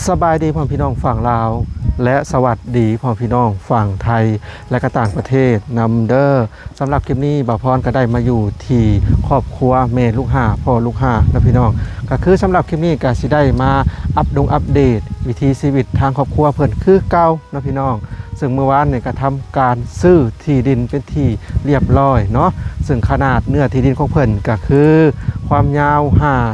สบายดีพ่อพี่น้องฝั่งลาวและสวัสดีพ่อพี่น้องฝั่งไทยและก็ต่างประเทศนำเด้อสำหรับคลิปนี้บ่าวพรก็ได้มาอยู่ที่ครอบครัวแม่ลูกห่าพ่อลูกห่านะพี่น้องก็คือสำหรับคลิปนี้ก็สิได้มาอัปเดตวิถีชีวิตทางครอบครัวเพิ่นคือเก่านะพี่น้องซึ่งเมื่อวานเนี่ยก็ทำการซื้อที่ดินเป็นที่เรียบร้อยเนาะซึ่งขนาดเนื้อที่ดินของเพิ่นก็คือความยาว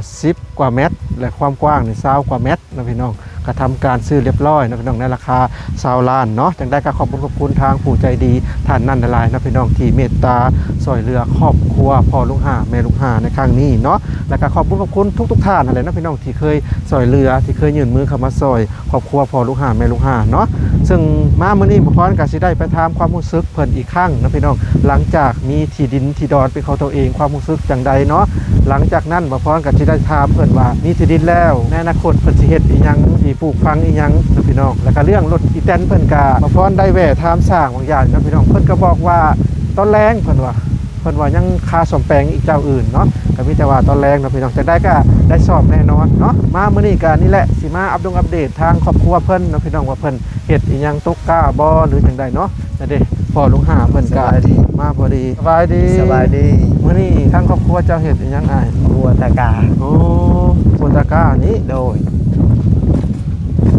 50กว่าเมตรและความกว้างนี่20กว่าเมตรนะพี่น้องก็ทำการซื้อเรียบร้อยนะพี่น้องในราคา20 ล้านเนาะจังได้ก็ขอบคุณทางผู้ใจดีท่านนั่นหลายนะพี่น้องที่เมตตาช่วยเหลือครอบครัวพ่อลูกห่าแม่ลูกห่าในครั้งนี้เนาะแล้วก็ขอบคุณทุกท่านอะไรนะพี่น้องที่เคยช่วยเหลือที่เคยยื่นมือเข้ามาช่วยครอบครัวพ่อลูกห่าแม่ลูกห่าเนาะซึ่งมามื้อนี้บ่พรก็สิได้ไปถามความรู้สึกเพิ่นอีกครั้งนะพี่น้องหลังจากมีที่ดินที่ดอนเป็นของตัวเองความรู้สึกจังใดเนาะหลังจากนั้นบ่พรก็สิได้ถามเพิ่นว่ามีที่ดินแล้วในอนาคตเพิ่นสิเฮ็ดอีหยังสิปลูกฝังอีหยังนะพี่น้องแล้วก็เรื่องรถอีแตนเพิ่นก็บ่พรได้แวะถามสร้างบางอย่างนะพี่น้องเพิ่นก็บอกว่าตอนแรงเพิ่นว่ายังคาสมแปลงอีกเจ้าอื่นเนาะก็มีแต่ว่าตอนแรงนะพี่น้องจังได้ก็ได้สอบแน่นอนเนาะมามื้อนี้ก็นี่แหละสิมาอัปเดตทางครอบครัวเพิ่นนะพี่น้องว่าเพิ่นเฮ็ดอีหยังตกกล้าบ่หรือจังไดเนาะนั่นเด้พ่อลุงหาเพิ่นก็มาพอดีสบายดีมื้อนี้ทางครอบครัวเจ้าเฮ็ดอีหยังอ้ายบัวตะกาโอ้บัวตะกานี่โดย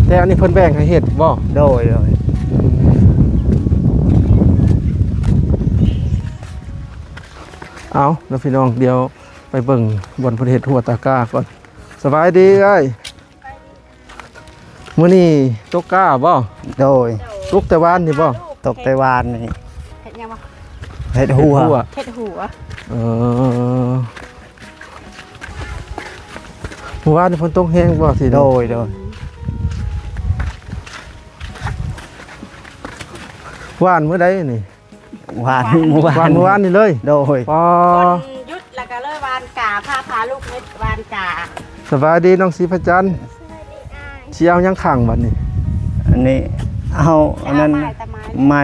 แต่อันนี้เพิ่นแบ่งให้เฮ็ดบ่โดยเอาแล้วพี่น้องเดี๋ยวไปเบิ่งบนประเทศหัวตากาก่อนสบายดีเอ้ยมื้อนี้ตกกาบ่โดยตกแต่วานนี่บ่ตกไต้หวันนี่เฮ็ดยังบ่เฮ็ดหัวเฮ็ดหัวเมื่อวานนี่ฝนตกแห้งบ่สิโดยวานมื้อใดนี่วานเมื่อวานนี่เลยโดยพอยุดแล้วก็เลยวานกาพาลูกเฮ็ดวานกาสบายดีน้องศรีพระจันทร์สิเอายังขังบัดนี้อันนี้เอาอันนั้นไม้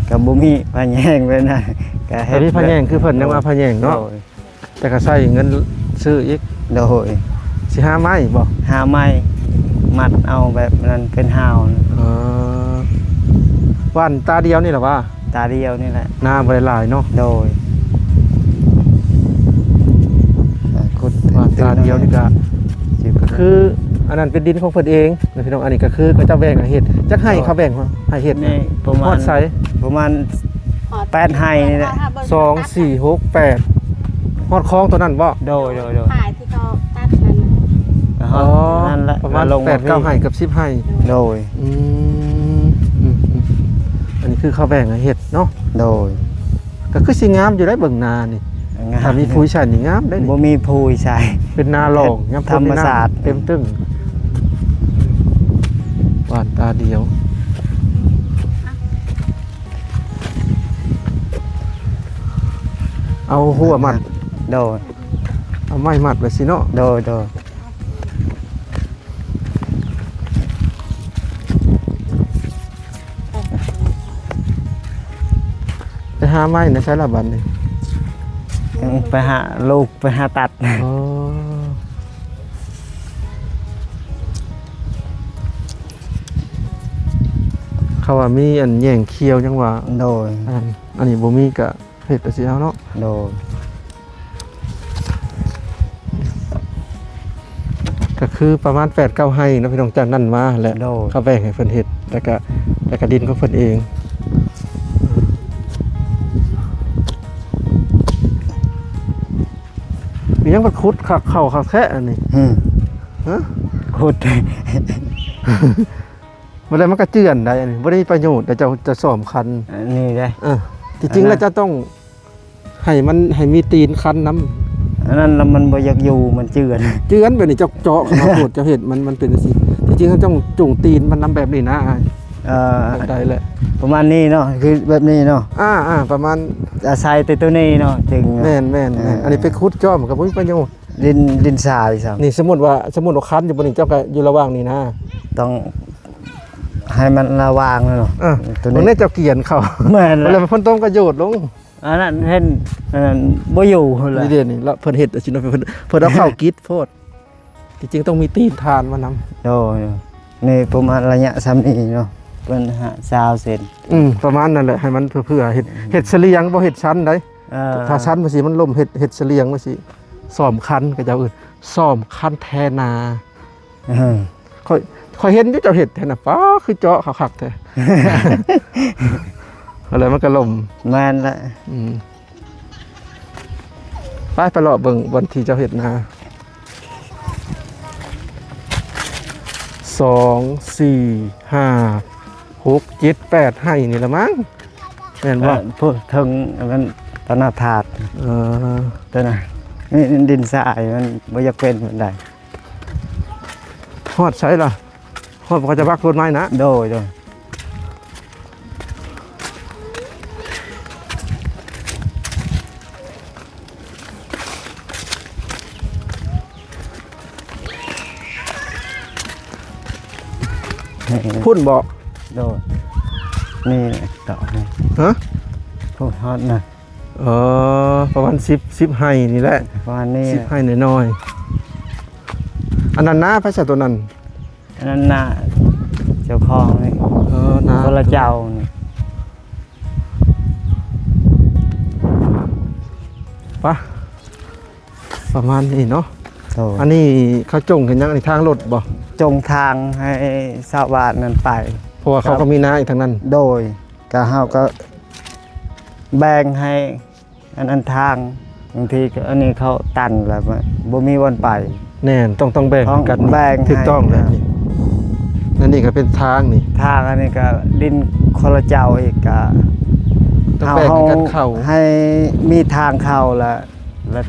กับบ่มีพะแยงไว้นะก็เฮ็ดพะแยงคือเพิ่นยังว่าพะแยงเนาะแต่ก็ใช้เงินซื้ออีกโดยสิหาไม้บ่หาไม้มัดเอาแบบนั้นเป็นหาววันตาเดียวนี่แหละว่าตาเดียวนี่แหละหน้าบริลายเนาะโดยวันตาเดียวนี่ก็คืออันนั้นเป็นดินของเพิ่นเองนะพี่น้องอันนี้ก็คือเขาจะแบ่งให้เฮ็ดจักให้เขาแบ่งให้เฮ็ดนี่ประมาณไสประมาณ8ให้นี่แหละ2 4 6 8ฮอดคลองตัวนั้นบ่โดยถ่ายที่เขาตัดนั่นนั่นแหละประมาณ8 9ให้กับ10ให้โดยอันนี้คือเขาแบ่งให้เฮ็ดเนาะโดยก็คือสิงามอยู่ได้เบิ่งนานี่ถ้ามีผู้ชายนี่งามได้บ่มีผู้ชายเป็นนาหลงยามธรรมศาสตร์เต็มตึ้งวานตาเดียวเอาหัวมัดโดยเอาไม้มัดไว้สิเนาะโดยไปหาไม้นะใช้ละบัดนี่ไปหาลูกไปหาตัดเขาว่ามีอันแย่งเคียวจังว่าโดยอันนี้บ่มีก็เฮ็ดไปสิเอาเนาะโดยก็คือประมาณ8 9ให้นะพี่น้องจากนั้นมาแหละเขาแบ่งให้เพิ่นเฮ็ดแล้วก็ดินของเพิ่นเองมียังมันขุดขักเข่าขักแท้อันนี้ฮะขุดบ่ได้มันก็เจือนได้อันนี้บ่ได้ประโยชน์แต่จะซ่อมคันนี่ได้จริงๆแล้วจะต้องให้มีตีนคันน้ำอันนั้นแล้วมันบ่อยากอยู่มันเจือนแบบนี้เจาะเข้ามาโคตรจะเห็นมันเป็นสิจริงๆเขาต้องจุ่งตีนมันน้ำแบบนี้นะได้แหละประมาณนี้เนาะคือแบบนี้เนาะประมาณอาศัยตัวนี้เนาะจึงแม่นอันนี้ไปขุดจ้อมกับบ่มีประโยชน์ดินทรายครับนี่สมมุติว่าคันอยู่บนนี้เจ้าก็อยู่ระหว่างนี้นะต้องให้มันระวางเนาะตัวนี้เจ้าเกียนเขาแม่นแล้วมันต้องประโยชน์ลงอันนั้นเห็นอันนั้นบ่อยู่เลยนี่แล้วเพิ่นเฮ็ดสิเนาะเพิ่นเอาเข้ากิดโพด ที่จริงต้องมีตีนทานมานำ โดยนี่ประมาณระยะซ้ำนี้เนาะเป็นหาซาวเซน ประมาณนั่นแหละให้มันเพื่อเห็ดเสลียงบ่เห็ดชั้นได้ถ้าชั้นมาสิมันล่มเห็ดเสลียงมาสิซ่อมคันก็จะอื่นซ่อมคันแทนาค่อยเห็นอยู่เจ้าเห็ดแทน่ะป้าคือเจาะคักๆแท้ อะไรมันก็ล่ม แม่นละ ไปรอเบิ่งวันที่เจ้าเห็ดนา2 4 5 6 7 8ให้นี่ละมั้งแม่นบ่ พูดถึงมันตนาถาดตัวน่ะนี่ดินทรายมันบ่อยากเป็นปานใด ฮอดใช้ล่ะฮอดบ่ก็จะบักต้นไม้นะ โดยพุ่นบ่ โดยนี่ต่อนี่ ฮะ พูดฮอดนะ ประมาณ10ให้นี่แหละ ประมาณนี้ 10ให้น้อยๆอันนั้นนะพระเจ้าตัวนั้น อันนั้นน่ะเจ้าของนี่ นะ คนละเจ้านี่ ปะประมาณนี้เนาะ โดย อันนี้เขาจงเห็นยังอันนี้ทางรถบ่ จงทางให้ชาวบ้านนั้นไป เพราะว่าเขาก็มีนาอีกทางนั้น โดยก็เฮาก็แบ่งให้อันนั้นทางบางทีก็อันนี้เขาตันแล้วบ่มีวันไป แน่นต้องแบ่งกัน แบ่ง ถูกต้อง ให้ เลยนี่นั่นนี่ก็เป็นทางนี่ ทางอันนี้ก็ดินคนละเจ้าอีกก็ ต้องแบ่งกันเข้า ให้มีทางเข้าแล้ว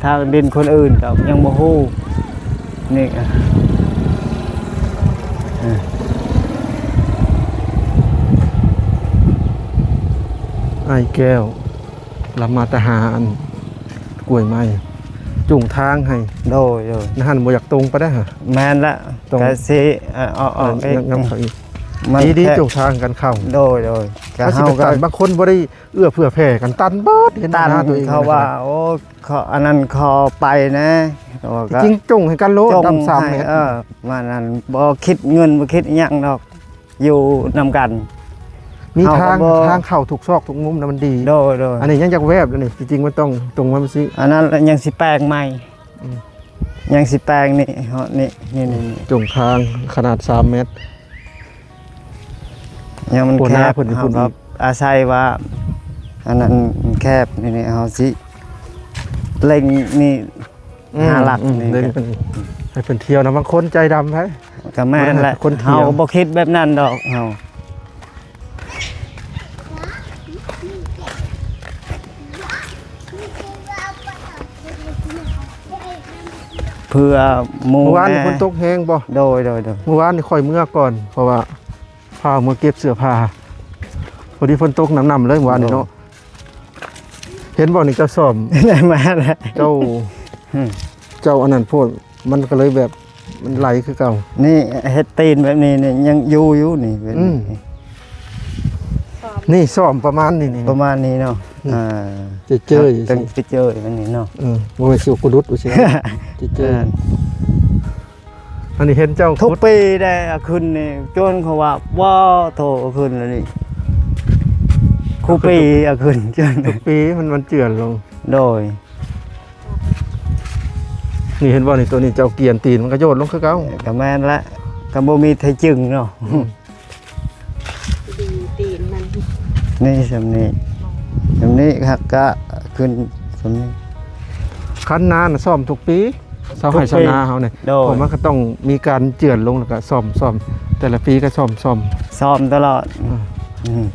ทางดินคนอื่นก็ยังบ่ฮู้นี่ก็ ไอ้แก้วรับมาทหารกล้วยไม้จุ่งทางให้ โดย นะฮันบ่อยากตรงไปได้ฮะ แม่นละ ตรง ก็สิออกเอง ยังเขาอีก มัน ดี แค่ จุ่งทางกันเข้า โดยก็ ถ้าสิ เฮา ไป ก็ ตันบางคนบ่ได้เอื้อเผื่อแผ่กันตันเบิดเห็นห ตัน น้าตัวเอง เขาว่าโอ้เขาอันนั้นขอไปนะเขาว่าก็ จริงๆจุ่งให้กันโลด จง ดำซ้ำ ให้ เมตร มานั้นบ่คิดเงินบ่คิดอิหยังดอกอยู่นำกัน มี เอา ทาง ก็บ่ ทางเข้าทุกซอกทุกมุมนะมันดี โดย อันนี้ยังจากแวบแล้วนี่จริงๆมันต้องตรงมันสิ อันนั้นยังสิแปลงใหม่ อืม ยังสิแปลงนี่เฮานี่ จุ่งทางขนาด3 เมตร ยังมัน โอ้ แค หน้า บ เพิ่นนี่ เฮา พูด ก็อาศัยว่าอันนั้นมันแคบนี่เฮาสิเล็งนี่หาหลักนี่ เล่นเป็นให้เป็นเที่ยวนะบางคนใจดำไหม ก็แม่นแหละ คนเที่ยว เฮาบ่คิดแบบนั้นดอกเฮาเพื่อหมู่ เมื่อวานนี่ แม่ ฝนตกแห้งบ่ โดย เมื่อวานนี่ค่อยเมื่อก่อนเพราะว่าพาเมื่อเก็บเสื้อผ้าพอดีฝนตกน้ำเลยเมื่อวานนี่เนาะเห็นบ่นี่เจ้าซ่อม ได้มาแล้ว เจ้าอันนั้นโพดมันก็เลยแบบมันไหลคือเก่า นี่เฮ็ดตีนแบบนี้นี่ยังอยู่นี่แบบ อื นี้ ม นี่ซ่อมประมาณนี้นี่ ประมาณนี้เนาะเจออยู่ ตั้ง สิ ไปเจอแบบนี้เนาะ บ่ให้สิวกุดุดดูสิเจออันนี้เห็นเจ้า ทุก ขุด ปีได้เอาขึ้นนี่จนเขาว่าว้าโถเอาขึ้นแล้วนี่คู่ปีเอาขึ้นจน ทุกปีมันเจือนลง โดย นี่เห็นบ่นี่ตัวนี้เจ้าเกียนตีนมันก็โยนลงคือเก่า ก็แม่นละก็บ่มีไทจึงเนาะ ดีตีนมัน นี่สำนี้ครับก็ขึ้นสำนี้ คันนาน่ะซ่อมทุกปีเสาให้ชาวนาเฮาเนี่ย โดย ผมมันก็ต้องมีการเจือนลงแล้วก็ซ่อมแต่ละปีก็ซ่อม ซ้อมตลอดอืม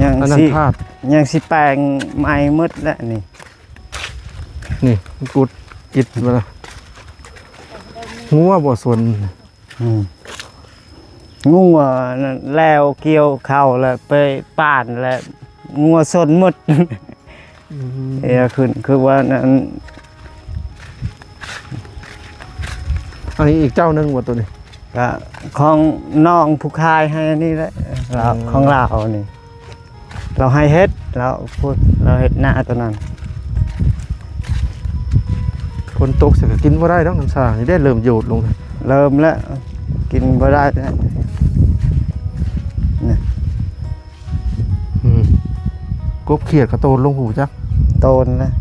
ยัง อันนั้น สิ พลาด ยังสิแปลงไม้มืดแล้วนี่ นี่มันกุดจิตมาละงัวบ่สน งัวนั่นแล้วเกี่ยวเข้าแล้วไปป่านแล้วงัวสนหมดเอ้ขึ้นคือว่านั้น อันนี้อีกเจ้าหนึงบ่ตัวนี้ ก็ของน้องผู้คายให้นี่แหละเราของเรานี่ เราให้เฮ็ดเราพูดเราเฮ็ดหน้าตัวนั้น คนตกเสร็จก็กินบ่ได้ดอกน้ำชานี่ได้เริ่มโยดลง เริ่มแล้วกินบ่ได้แล้วนี่ กบเขียดกระโตนลงหูจัก โตนแล้ว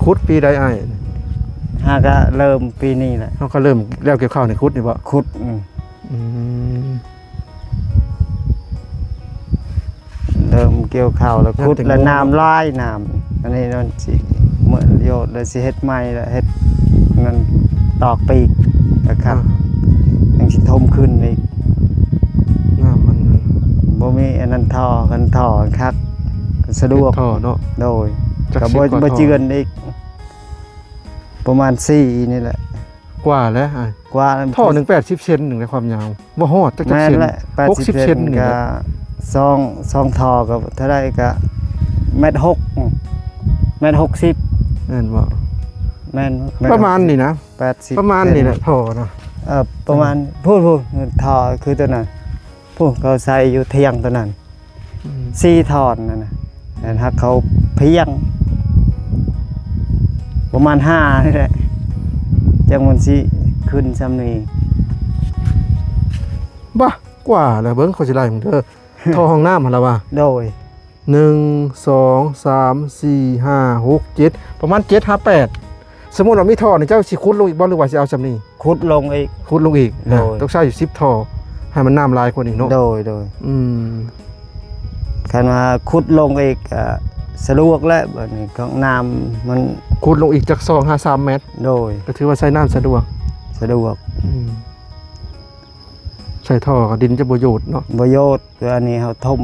คุดปีใดอ้าย ฮาก็เริ่มปีนี้แหละ เฮาก็เริ่มแล้วเกี่ยวข้าวในคุดนี่บ่ ขุด อืม เริ่มเกี่ยวข้าวแล้ว น้ำ ขุด แตงโม แล้วน้ำลายน้ำอันนี้นั่นสิเหมือนโยดแล้วสิเฮ็ดใหม่แล้วเฮ็ดนั่นตอกปีกนะครับยังสิทมขึ้นอีก น้ำมัน บ่มีอันนั้นท่อกันท่อคักสะดวก ท่อเนาะ โดย จัก ก็ สิ บ่ กว่า บ่ ท่อ เจือนอีกประมาณ4นี่แหละ กว่าแล้วอ้าย กว่า ท่อหนึ่ง80เซนหนึ่งในความยาวบ่ฮอดจัก แม่ เซ น น แหละ 60 เซนนี่ ก็ แหละ ซองท่อก็เท่าใดก็1.6 1.60 แม่นบ่ แม่น ประมาณนี่นะ 80 ประมาณนี่แหละท่อเนาะ ประมาณพูดท่อคือตัวนั้นพูดเขาใส่อยู่เที่ยงตัวนั้น4ท่อนนั่นน่ะแต่ถ้าเขาเพียง ประมาณ5นี่แหละจังมันสิขึ้นซ้ำนี้ บ่กว่าแล้วเบิ่งเขาสิไล่มึงเด้อ ท่อห้องน้ำหั่นล่ะว่า โดย 1 2 3 4 5 6 7ประมาณ7 5 8สมมุติว่ามีท่อนี่เจ้าสิขุดลงอีกบ่หรือว่าสิเอาซำนี้ ขุดลงอีก ขุดลงอีก โดย ต้องใช้อยู่10ท่อให้มันน้ำลายกว่านี้เนาะ โดย อืม คันว่าขุดลงอีกสะดวกแล้วบัดนี้ของน้ำมัน ขุดลงอีกจาก2 5 3เมตร โดย ก็ถือว่าใช้น้ำสะดวก สะดวก ใส่ท่อก็ดินจะบ่โยดเนาะ ประโยชน์คืออันนี้เขาทม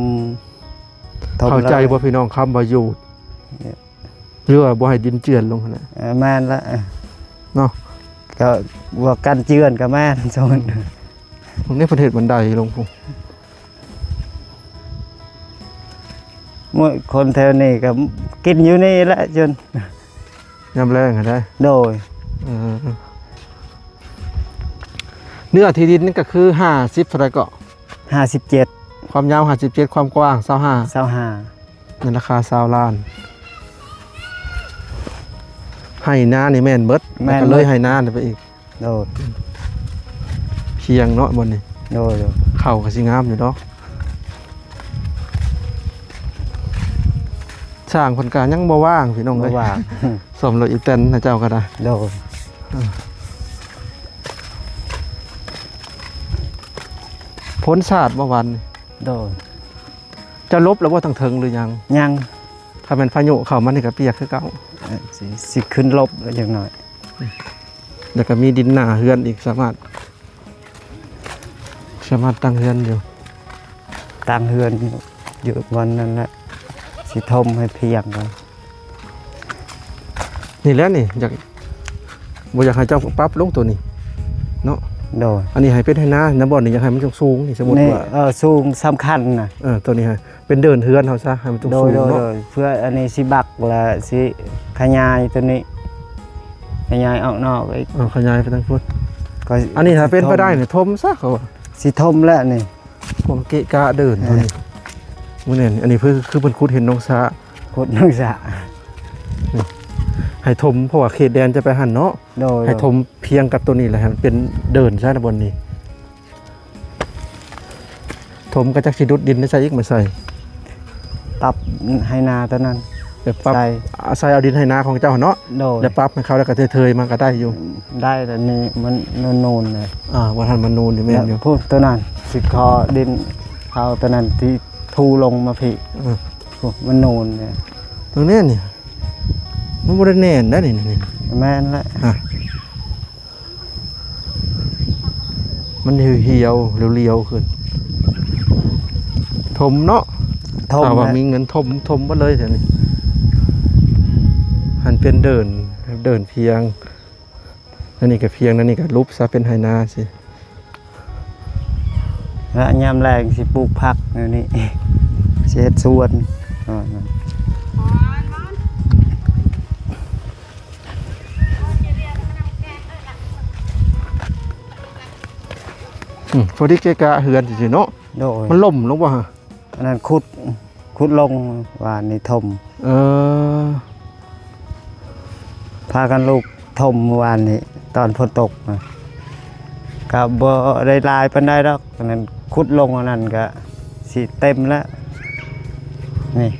เข้าใจ แล้ว บ่พี่น้องคำบ่โยด เนี่ย หรือว่าบ่ให้ดินเจือนลงหั่นน่ะ แม่นละ เนาะ ก็ว่ากันเจือนกับแม่นโซน ตรงนี้ประเทศบันไดลงพุ่น มื่อคนแถวนี้ก็กินอยู่นี่แหละจน ยามแรงหั่นได้ โดย เออเนื้อที่ดินนี่ก็คือ50เท่าไหร่ก็ 57 ความยาว57ความกว้าง25 25 ในราคา20ล้านให้นานี่แม่นเบิดแล้วก็เลยให้นานี่ไปอีก โดย เพียงเนาะบนนี่ โดย เข้าก็สิงามอยู่เนาะช่างคนกลางยังบ่ว่างพี่น้อง บ่ เอ้ย ว่า สมรถอีแตนนะเจ้าก็ได้ โดย พ้นศาสตร์เมื่อวันนี่ โดย จะลบแล้วว่าทางเทิงหรือยัง ยัง ถ้าเป็นพายุเข้ามันนี่ก็เปียกคือเก่า สิขึ้นลบอย่างหน่อย แล้วก็มีดินหนาเฮือนอีกสามารถตั้งเฮือนอยู่ ตั้งเฮือนอยู่วันนั้นแหละสิทมให้เพียงกัน นี่แหล้วนี่อยากบ่อยากให้เจ้าปรับลงตัวนี้เนาะ โดย อันนี้ให้เป็นให้นาน้ำบ่อนี่อยากให้มันสูงนี่สมมุติ นี่ ว่า สูงสำคัญนะ ตัวนี้ให้เป็นเดินเฮือนเฮาซะให้มันสูง โดย เนาะ เพื่ออันนี้สิบักและสิขยายตัวนี้ขยายออกนอกอีก ขยายไปทางพุทธ ก็ อันนี้ถ้าเป็นไปได้เนี่ยทมซะเขาว่า สิทมแล้วนี่ ผมเกะกะเดินตัวนี้มื้อนี้อันนี้คือเพิ่นขุดเห็นน้องสา ขุดนักษา ให้ทมเพราะว่าเขตแดนจะไปหันเนาะ โดย ให้ทมเพียงกับตัวนี้แหละให้มันเป็นเดินซะนะบนนี้ทมก็จักสิดุดดินได้ใส่อีกมาใส่ ปรับให้นาตัวนั้น แบบปรับ ใส่ ใส่เอาดินให้นาของเจ้าเนาะ โดย แล้วปรับให้เขาแล้วก็เทยๆมันก็ได้อยู่ ได้แต่นี่มันนูนๆเลย ว่าทันมันนูนอยู่แม่นอยู่ พูดตัวนั้นสิคอดินเขาตัวนั้นที่ทูลงมาพี่ เออ พูดมันนูนเลย ตรงนี้นี่มันบ่ได้แน่นได้นี่ แม่นละ มันเหี่ยวๆเรียวๆขึ้นทมเนาะ ทม ถ้าว่า แล้ว มีเงินทมบ่เลยเดี๋ยวนี้หันเป็นเดินเพียงนั่นนี่ก็เพียงนั่นนี่ก็รูปซะเป็นไหนาสิ และยามแรงสิปลูกผักนี่นี่ สิเฮ็ดสวนนั่น พอดีเกะกะเฮือนสิเนาะ โดย มันล่มลงบ่ฮะ อันนั้นขุดลงว่านี่ถม เออ พากันลูกถมเมื่อวานนี้ตอนฝนตกนะก็บ่ได้ลายปานใดดอกอันนั้นขุดลงอันนั้นก็สิเต็มแล้วนี่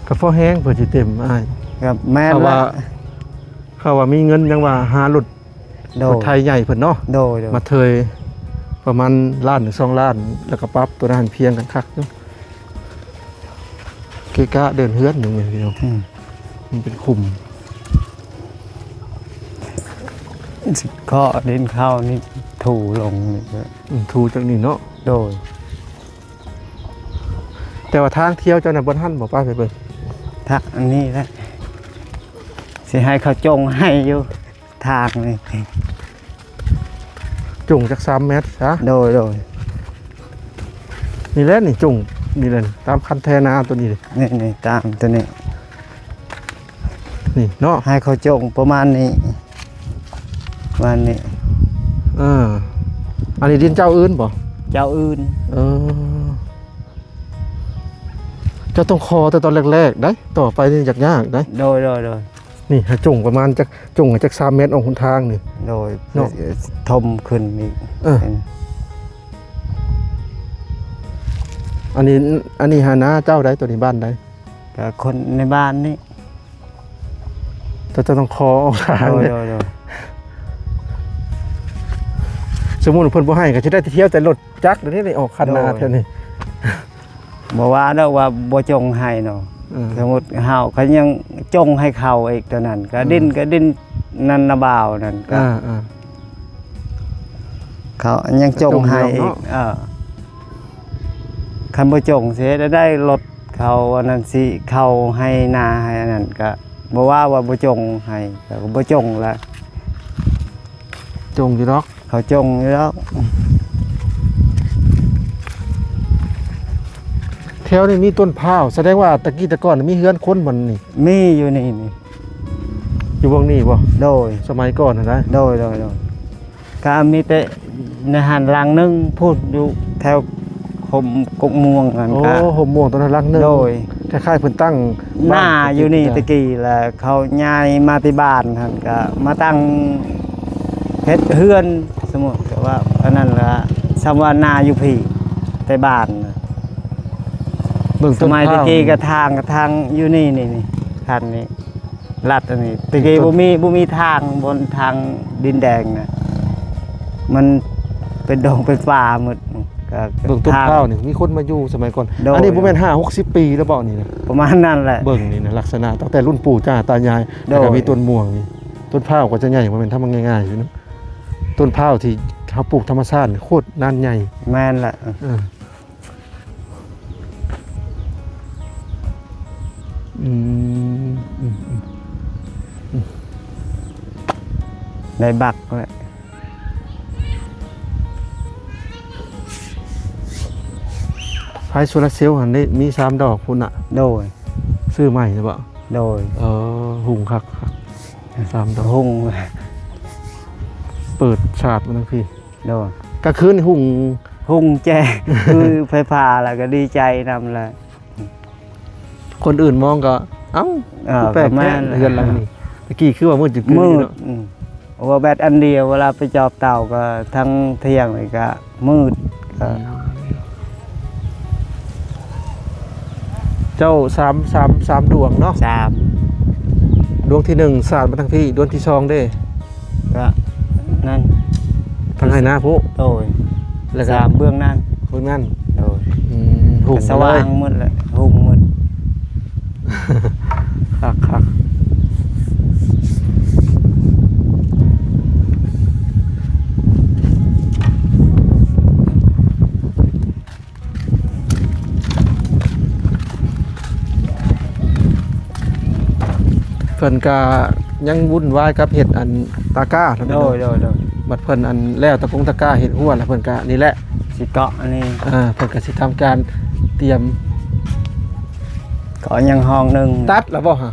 กระเพาะแห้งเพื่อสิเต็มอ้าย ก็แม่น เขา ละ ว่าเขาว่ามีเงินยังว่าหารถ โด ร ย ถไทยใหญ่เพิ่นเนาะ โดยโดย มาเทยประมาณล้านถึง2ล้าน แล้วก็ปรับตัวนั้นเพียงกันคักอยู่เกะกะเดินเฮือนอยู่นี่พี่น้อง อืม มันเป็นคุม ก็ดินเข้านี่ถูลงนี่ก็ ทูจังนี่เนาะ โดย แต่ว่าทางเที่ยวเจ้าน่ะบ่ทันบ่ป้าไปเบิ่ง ทักอันนี้แหละสิให้เขาจงให้อยู่ทางนี่ จุ่งจัก3เมตรซะ โดย นี่แหละนี่จุ่งนี่แหละตามคันแทนาตัวนี้เลย นี่ตามตัวนี้ นี่เนาะ ให้เขาจงประมาณนี้วันนี้ อันนี้ดินเจ้าอื่นบ่ เจ้าอื่น เออเจ้าต้องคอแต่ตอนแรกๆได้ต่อไปนี่ยากๆได้ โดย นี่ให้จุ่งประมาณจักจุ่งให้จัก3เมตรออกหนทางนี่ โดย เนาะ ทมขึ้นอีก เออ อันนี้หานาเจ้าได้ตัวนี้บ้านได้ กับคนในบ้านนี่ แต่เจะต้องคอออกทาง โดย เนี่ย โดย สมมุติเพิ่นบ่ให้ก็สิได้เที่ยวแต่รถจักรเดี๋ยวนี้ได้ออกคันนาเท่านี้ บอกว่าแล้วว่าบ่จงให้เนาะ เออ สมมติเฮาเขายังจงให้เขาอีกตัวนั้นก็ดิ้นนันนาบ่าวนั่นก็ อ่า เขายังจงให้อีกคันบ่จงเสียได้รถเขาอันนั้นสิเขาให้นาให้อันนั้นก็บ่ว่าบ่จงให้แต่ก็บ่จงละ จงอยู่ดอก เขาจงอยู่แล้ว แถวนี้มีต้นพร้าวแสดงว่าตะกี้แต่ก่อนมีเฮือนคนมันนี่ มีอยู่นี่ อยู่วงนี้บ่ โดย สมัยก่อนนะ โดยก็มีแต่ในหันหลังนึงพูดอยู่แถวห่มกกม่วงนั่น โอ้ ก็ ห่มม่วงต้นรักหนึง โดย คล้ายๆเพิ่นตั้ง หน้า บ้ อยู่นี่ตะกี้แหละเขาย้ายมาที่บ้านท่านก็มาตั้งเฮ็ดเฮือนสมมุติก็ว่าอันนั้นละสำว่าหน้าอยู่พี่แต่บ้านน่ะ เบิ่ง ส ต้น มัย พ ตะ ร้าว กี้ก็ทางอยู่นี่คันนี้ลัดอันนี้ตะกี้บ่มีทางบนทางดินแดงนะมันเป็นดงเป็นป่าหมดก็ เบิ่งต้นพร้าวนี่มีคนมาอยู่สมัยก่อน โดย อันนี้บ่แม่น5-60 ปีแล้วบ่นี่นะ ประมาณนั้นแหละ เบิ่งนี่นะลักษณะตั้งแต่รุ่นปู่จ้าตายาย โดย แล้วก็มีต้นม่วงนี่ต้นพร้าวก็จะใหญ่บ่แม่นทำมันง่ายๆอยู่เนาะต้นพร้าวที่เขาปลูกธรรมชาติโคตรนานใหญ่ แม่นแหละ อืม ได้บักแหละ ไฟโซลาร์เซลล์หันได้มี3ดอกพุ่นน่ะ โดย ซื้อใหม่หรือเปล่า โดย หุงคัก3ดอก หุ่ง เปิดชาร์จมาทั้งพี่ โดย กลางคืนหุง หุ่งแจ้ คือไฟฟ้าแล้วก็ดีใจนำเลย คนอื่นมองก็เอ้าแปลก แม่ แม่ น เรือนหลังนี้ตะกี้คือว่ามืดจึก มืด เนาะ ว่าแบตอันเดียวเวลาไปจอบเต่าก็ทั้งเที่ยงเลยก็มืดก็ เจ้า3 ดวงเนาะ 3 ดวงที่1สาดมาทั้งพี่ดวงที่2เด้ ก็นั่น ทางไหหน้าผู้ โดย แล้วก็ 3เบื้องนั่น เพิ่นนั่น โดย หุง สว่างมืดแหละหุ่งมืด คักเพิ่นก็ยังวุ่นวายกับเห็ดอันตาก้า โดย บัดเพิ่นอันแล้วตะกงตะก้าเห็ดหัวแล้วเพิ่นก็นี่แหละ สิเกาะอันนี้ เพิ่นก็สิทำการเตรียม เกาะยังห้องหนึง ตัดแล้วบ่ฮะ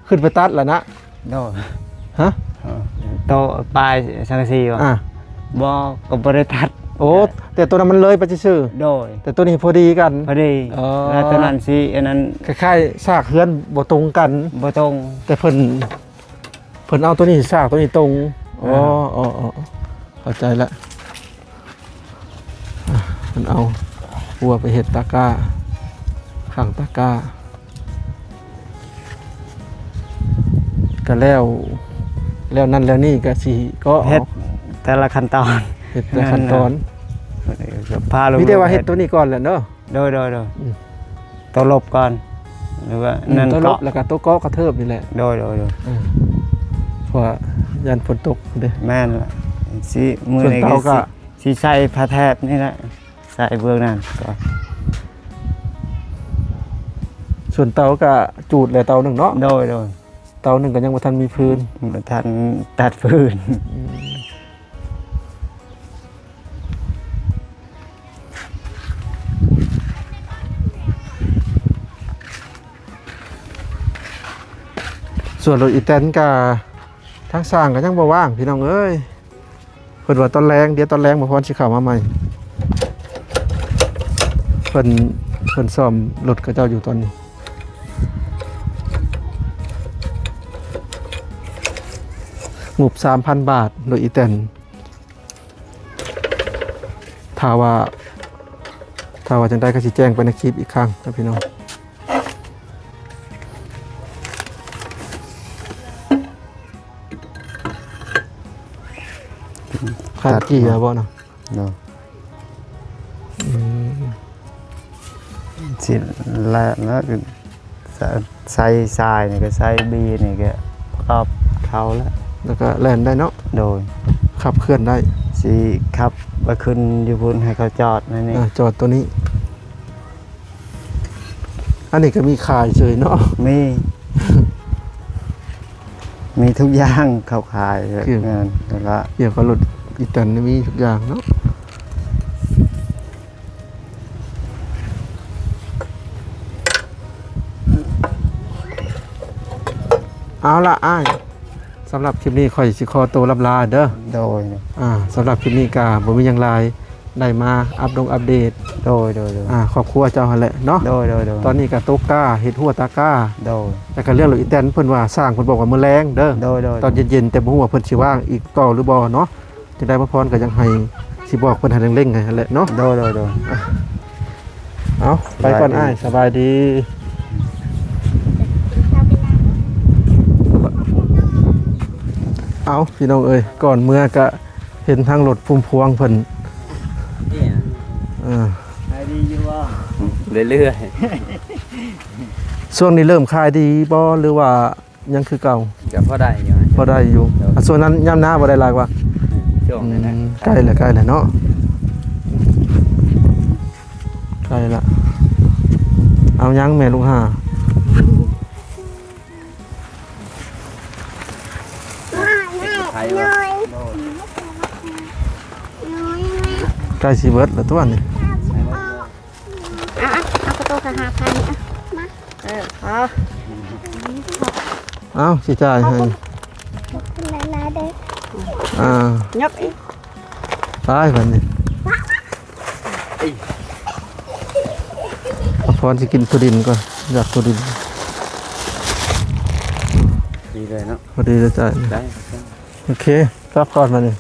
ขึ้นไปตัดแล้วนะ โดย ฮะ โตะปลายสังกะสีว่ะ อ่า บ่ก็บ่ได้ตัด โอ้แต่ตัวนั้นมันเลยไปซื่อ โดย ๆแต่ตัวนี้พอดีกัน พอดี อ๋อ แล้วตอนนั้นสิอันนั้น คล้ายๆซากเฮือนบ่ตรงกัน บ่ตรง แต่เพิ่นเอาตัวนี้ซากตัวนี้ตรงอ๋อเข้าใจละเพิ่นเอาหัวไปเฮ็ดตะกร้าข้างตะกร้าก็แล้วนั่นแล้วนี่ก็สิก็ เฮ็ดแต่ละขั้นตอน เฮ็ดแต่ขั้นตอน พาลง มีแต่ว่าเฮ็ดตัวนี้ก่อนแหละเนาะ โดยตัวลบก่อนหรือว่านั่น ตัวลบ เกาะ แล้วก็ตัวเกาะกระเทิบนี่แหละ โดย เพราะว่ายันฝนตกเด้ แม่นล่ะสิมือ ส่วน นี้ เตาก็ สิใส่ผ้าแทบนี่แหละใส่เบื้องนั้นก่อน ส่วนเตาก็จูดแหละเตาหนึงเนาะ โดย เตาหนึงก็ยังบ่ทันมีพื้น บ่ทันตัดพื้น ส่วนรถอีแตนก็ทางสร้างก็ยังบ่ว่างพี่น้องเอ้ยเพิ่นว่าตอนแรงเดี๋ยวตอนแรงบ่พรสิเข้ามาใหม่เพิ่นซ่อมรถกับเจ้าอยู่ตอนนี้งบ 3,000 บาทรถอีแตนถ้าว่าจังได๋ก็สิแจ้งไปในคลิปอีกครั้งครับพี่น้องขาดกี่อะบ่เนาะ เนาะสิแล้วก็ใส่ทรายนี่ก็ใส่บีนี่ก็ครอบเขาแล้ว แล้วก็แล่นได้เนาะ โดย ขับเคลื่อนได้ สิขับไปขึ้นอยู่พุ่นให้เขาจอดนั่นนี่ จอดตัวนี้ อันนี้ก็มีขายเฉยเนาะ มีทุกอย่างเขาขาย คือ งานแล้วก็ เกี่ยวกับรถอีแตนนี่มีทุกอย่างเนาะเอาละอ้ายสำหรับคลิปนี้ข่อยสิขอตัวลำลาเด้อ โดย สำหรับคลิปนี้ก็บ่มีหยังหลายได้มาอัปเดต โดย ครอบครัวเจ้าหั่นแหละเนาะ โดย ตอนนี้ก็ตกก้าเฮ็ดหัวตาก้า โดย แล้วก็เรื่องรถอีแตนเพิ่นว่าสร้างเพิ่นบอกว่ามื้อแรงเด้อ โดย ตอนเย็นๆแต่บ่ฮู้ว่าเพิ่นสิว่างอีกต่อหรือบ่เนาะจังได๋บ่พรก็ยังให้สิบอกเพิ่นให้เร่งๆให้หั่นแหละเนาะ โดย เอาไปก่อนอ้ายสบายดีเอาพี่น้องเอ้ยก่อนเมื่อก็เห็นทางรถพุ่มพวงเพิ่นดีอยู่ว่า เรื่อย ช่วงนี้เริ่มขายดีบ่หรือว่ายังคือเก่า ๆก็พอได้อยู่นะ บ่ได้อยู่ส่วนนั้นย่ำหน้าบ่ได้หลายกว่า ช่วงนี้นะ ใกล้แล้วเนาะใกล้ละเอายังแม่ลูกห่า ไทยว่า ใกล้สิเบิดแล้วตัวนี้ เอากระโตกระหาพันนี่มาเอา เอาสิจ่ายให้ ลายเด้ ย กอีก ตายบัดนี้เอาพรสิกินตัวดินก่อนอยากตัวดิน ดีเลยเนาะ พอดีแล้วจ่าย ได้ โอเคกลับก่อนมานี่